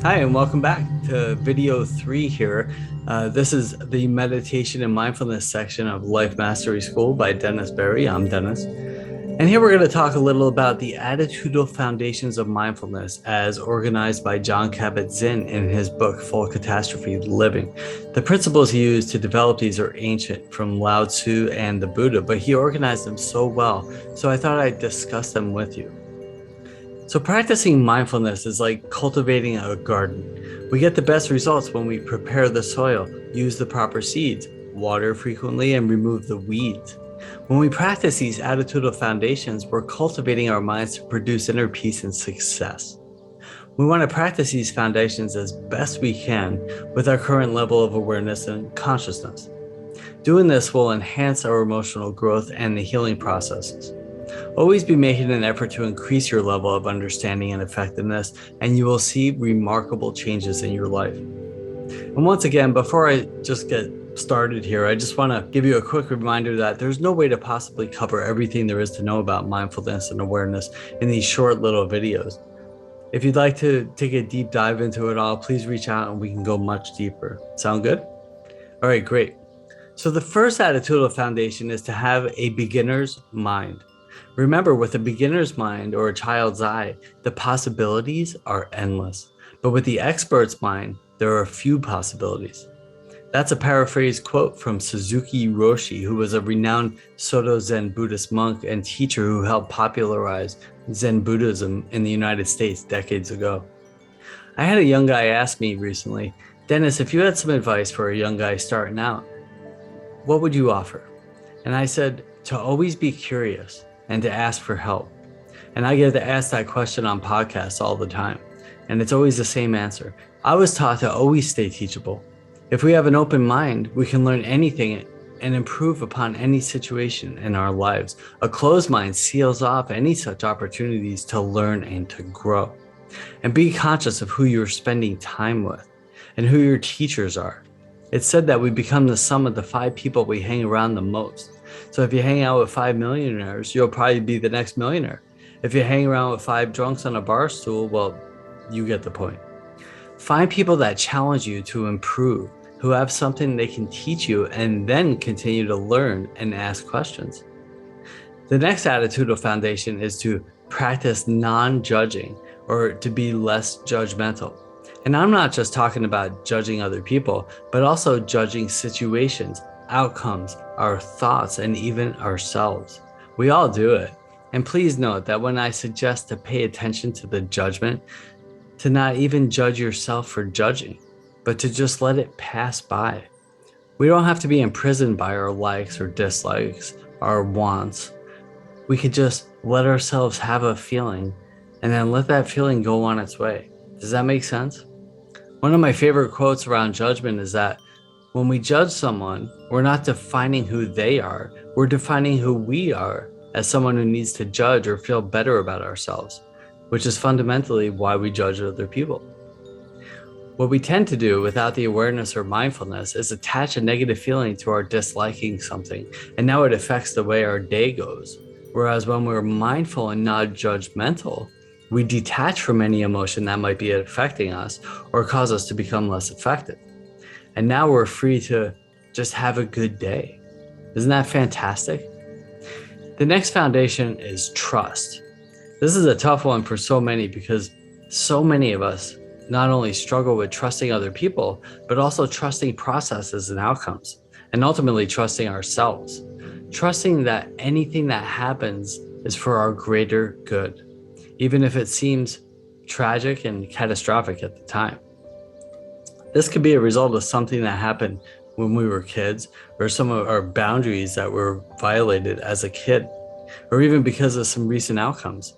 Hi, and welcome back to video 3 here. This is the meditation and mindfulness section of Life Mastery School by Dennis Berry. I'm Dennis. And here we're going to talk a little about the attitudinal foundations of mindfulness as organized by Jon Kabat-Zinn in his book, Full Catastrophe Living. The principles he used to develop these are ancient from Lao Tzu and the Buddha, but he organized them so well. So I thought I'd discuss them with you. So practicing mindfulness is like cultivating a garden. We get the best results when we prepare the soil, use the proper seeds, water frequently, and remove the weeds. When we practice these attitudinal foundations, we're cultivating our minds to produce inner peace and success. We want to practice these foundations as best we can with our current level of awareness and consciousness. Doing this will enhance our emotional growth and the healing processes. Always be making an effort to increase your level of understanding and effectiveness, and you will see remarkable changes in your life. And once again, before I just get started here, I just want to give you a quick reminder that there's no way to possibly cover everything there is to know about mindfulness and awareness in these short little videos. If you'd like to take a deep dive into it all, please reach out and we can go much deeper. Sound good? All right, great. So the first attitudinal foundation is to have a beginner's mind. Remember, with a beginner's mind or a child's eye, the possibilities are endless. But with the expert's mind, there are few possibilities. That's a paraphrased quote from Suzuki Roshi, who was a renowned Soto Zen Buddhist monk and teacher who helped popularize Zen Buddhism in the United States decades ago. I had a young guy ask me recently, Dennis, if you had some advice for a young guy starting out, what would you offer? And I said, to always be curious and to ask for help. And I get to ask that question on podcasts all the time. And it's always the same answer. I was taught to always stay teachable. If we have an open mind, we can learn anything and improve upon any situation in our lives. A closed mind seals off any such opportunities to learn and to grow. And be conscious of who you're spending time with and who your teachers are. It's said that we become the sum of the 5 people we hang around the most. So if you hang out with 5 millionaires, you'll probably be the next millionaire. If you hang around with 5 drunks on a bar stool, well, you get the point. Find people that challenge you to improve, who have something they can teach you, and then continue to learn and ask questions. The next attitudinal foundation is to practice non-judging, or to be less judgmental. And I'm not just talking about judging other people, but also judging situations, outcomes, our thoughts, and even ourselves. We all do it. And please note that when I suggest to pay attention to the judgment, to not even judge yourself for judging, but to just let it pass by. We don't have to be imprisoned by our likes or dislikes, our wants. We could just let ourselves have a feeling and then let that feeling go on its way. Does that make sense? One of my favorite quotes around judgment is that when we judge someone, we're not defining who they are, we're defining who we are as someone who needs to judge or feel better about ourselves, which is fundamentally why we judge other people. What we tend to do without the awareness or mindfulness is attach a negative feeling to our disliking something, and now it affects the way our day goes. Whereas when we're mindful and not judgmental, we detach from any emotion that might be affecting us or cause us to become less effective. And now we're free to just have a good day. Isn't that fantastic? The next foundation is trust. This is a tough one for so many because so many of us not only struggle with trusting other people, but also trusting processes and outcomes, and ultimately trusting ourselves. Trusting that anything that happens is for our greater good, even if it seems tragic and catastrophic at the time. This could be a result of something that happened when we were kids, or some of our boundaries that were violated as a kid, or even because of some recent outcomes.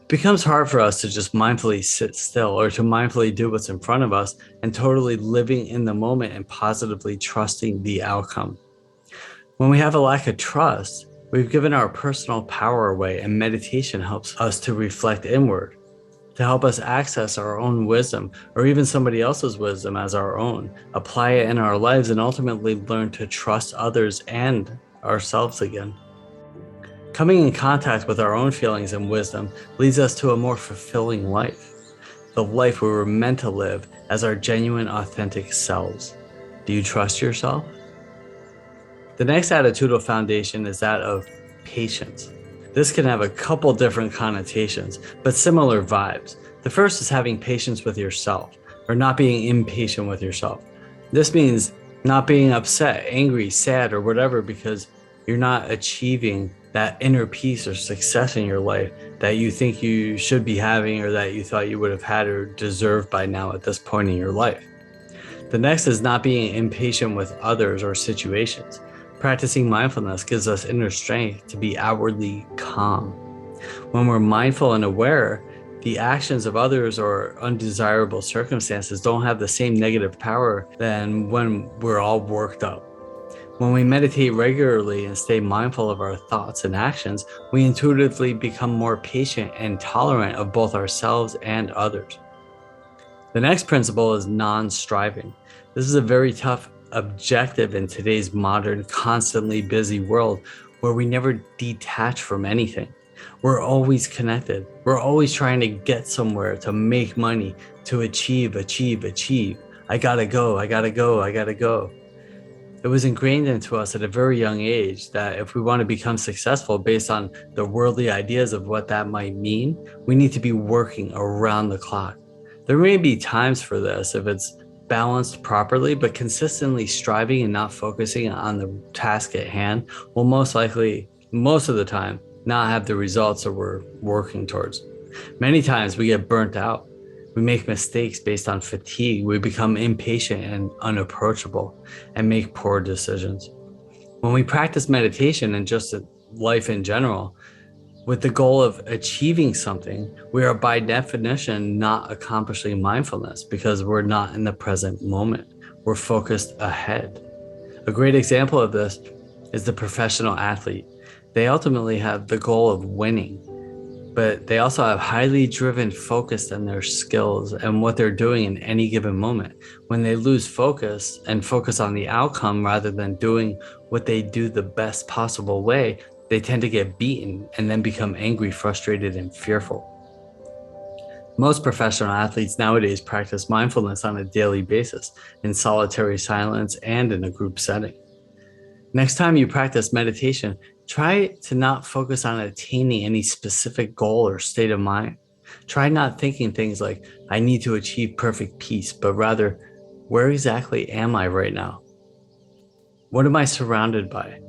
It becomes hard for us to just mindfully sit still or to mindfully do what's in front of us and totally living in the moment and positively trusting the outcome. When we have a lack of trust, we've given our personal power away, and meditation helps us to reflect inward, to help us access our own wisdom or even somebody else's wisdom as our own, apply it in our lives, and ultimately learn to trust others and ourselves again. Coming in contact with our own feelings and wisdom leads us to a more fulfilling life. the life we were meant to live as our genuine, authentic selves. Do you trust yourself? The next attitudinal foundation is that of patience. This can have a couple different connotations, but similar vibes. The first is having patience with yourself, or not being impatient with yourself. This means not being upset, angry, sad, or whatever because you're not achieving that inner peace or success in your life that you think you should be having or that you thought you would have had or deserved by now at this point in your life. The next is not being impatient with others or situations. Practicing mindfulness gives us inner strength to be outwardly calm. When we're mindful and aware, the actions of others or undesirable circumstances don't have the same negative power than when we're all worked up. When we meditate regularly and stay mindful of our thoughts and actions, we intuitively become more patient and tolerant of both ourselves and others. The next principle is non-striving. This is a very tough objective in today's modern, constantly busy world where we never detach from anything. We're always connected. We're always trying to get somewhere, to make money, to achieve. I gotta go. It was ingrained into us at a very young age that if we want to become successful based on the worldly ideas of what that might mean, we need to be working around the clock. There may be times for this if it's balanced properly, but consistently striving and not focusing on the task at hand will most likely, most of the time, not have the results that we're working towards. Many times we get burnt out. We make mistakes based on fatigue. We become impatient and unapproachable and make poor decisions. When we practice meditation and just life in general, with the goal of achieving something, we are by definition not accomplishing mindfulness because we're not in the present moment. We're focused ahead. A great example of this is the professional athlete. They ultimately have the goal of winning, but they also have highly driven focus on their skills and what they're doing in any given moment. When they lose focus and focus on the outcome rather than doing what they do the best possible way, they tend to get beaten and then become angry, frustrated, and fearful. Most professional athletes nowadays practice mindfulness on a daily basis in solitary silence and in a group setting. Next time you practice meditation, try to not focus on attaining any specific goal or state of mind. Try not thinking things like, I need to achieve perfect peace, but rather, where exactly am I right now? What am I surrounded by?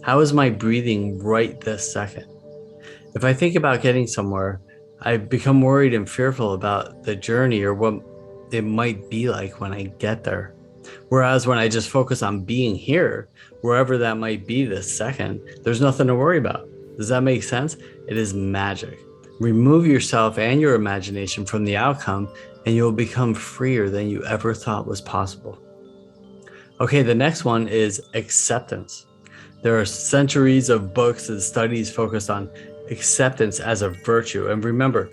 How is my breathing right this second? If I think about getting somewhere, I become worried and fearful about the journey or what it might be like when I get there. Whereas when I just focus on being here, wherever that might be this second, there's nothing to worry about. Does that make sense? It is magic. Remove yourself and your imagination from the outcome, and you'll become freer than you ever thought was possible. Okay, the next one is acceptance. There are centuries of books and studies focused on acceptance as a virtue. And remember,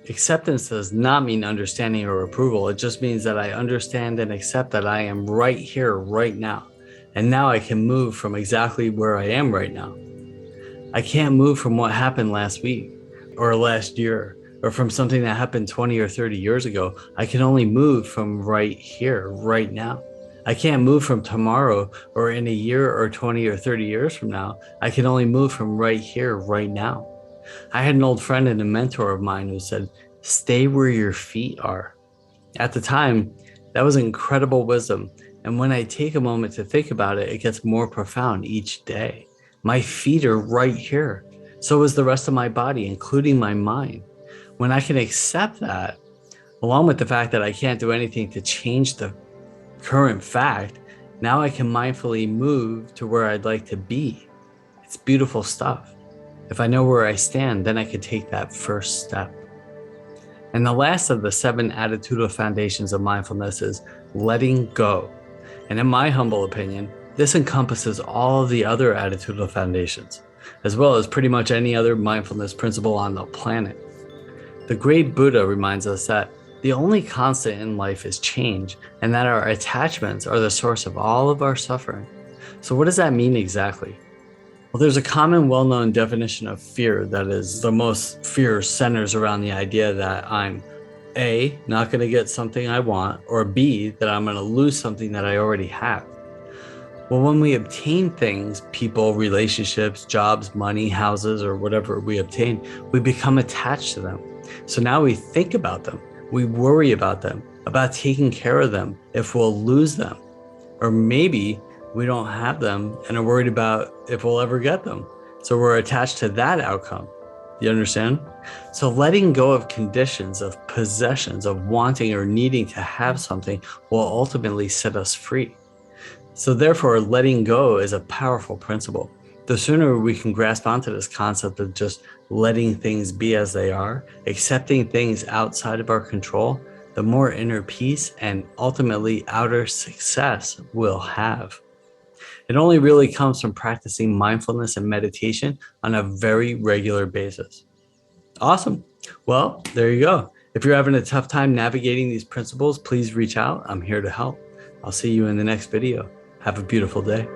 acceptance does not mean understanding or approval. It just means that I understand and accept that I am right here, right now. And now I can move from exactly where I am right now. I can't move from what happened last week or last year or from something that happened 20 or 30 years ago. I can only move from right here, right now. I can't move from tomorrow or in a year or 20 or 30 years from now. I can only move from right here, right now. I had an old friend and a mentor of mine who said, stay where your feet are. At the time, that was incredible wisdom. And when I take a moment to think about it, it gets more profound each day. My feet are right here. So is the rest of my body, including my mind. When I can accept that, along with the fact that I can't do anything to change the current fact, now I can mindfully move to where I'd like to be. It's beautiful stuff. If I know where I stand, then I could take that first step. And the last of the 7 attitudinal foundations of mindfulness is letting go. And in my humble opinion, this encompasses all of the other attitudinal foundations, as well as pretty much any other mindfulness principle on the planet. The great Buddha reminds us that the only constant in life is change, and that our attachments are the source of all of our suffering. So what does that mean exactly? Well, there's a common, well-known definition of fear that is the most fear centers around the idea that I'm A, not going to get something I want, or B, that I'm going to lose something that I already have. Well, when we obtain things, people, relationships, jobs, money, houses, or whatever we obtain, we become attached to them. So now we think about them, we worry about them, about taking care of them if we'll lose them. Or maybe we don't have them and are worried about if we'll ever get them. So we're attached to that outcome. You understand? So letting go of conditions, of possessions, of wanting or needing to have something will ultimately set us free. So therefore, letting go is a powerful principle. The sooner we can grasp onto this concept of just letting things be as they are, accepting things outside of our control, the more inner peace and ultimately outer success we'll have. It only really comes from practicing mindfulness and meditation on a very regular basis. Awesome. Well, there you go. If you're having a tough time navigating these principles, please reach out. I'm here to help. I'll see you in the next video. Have a beautiful day.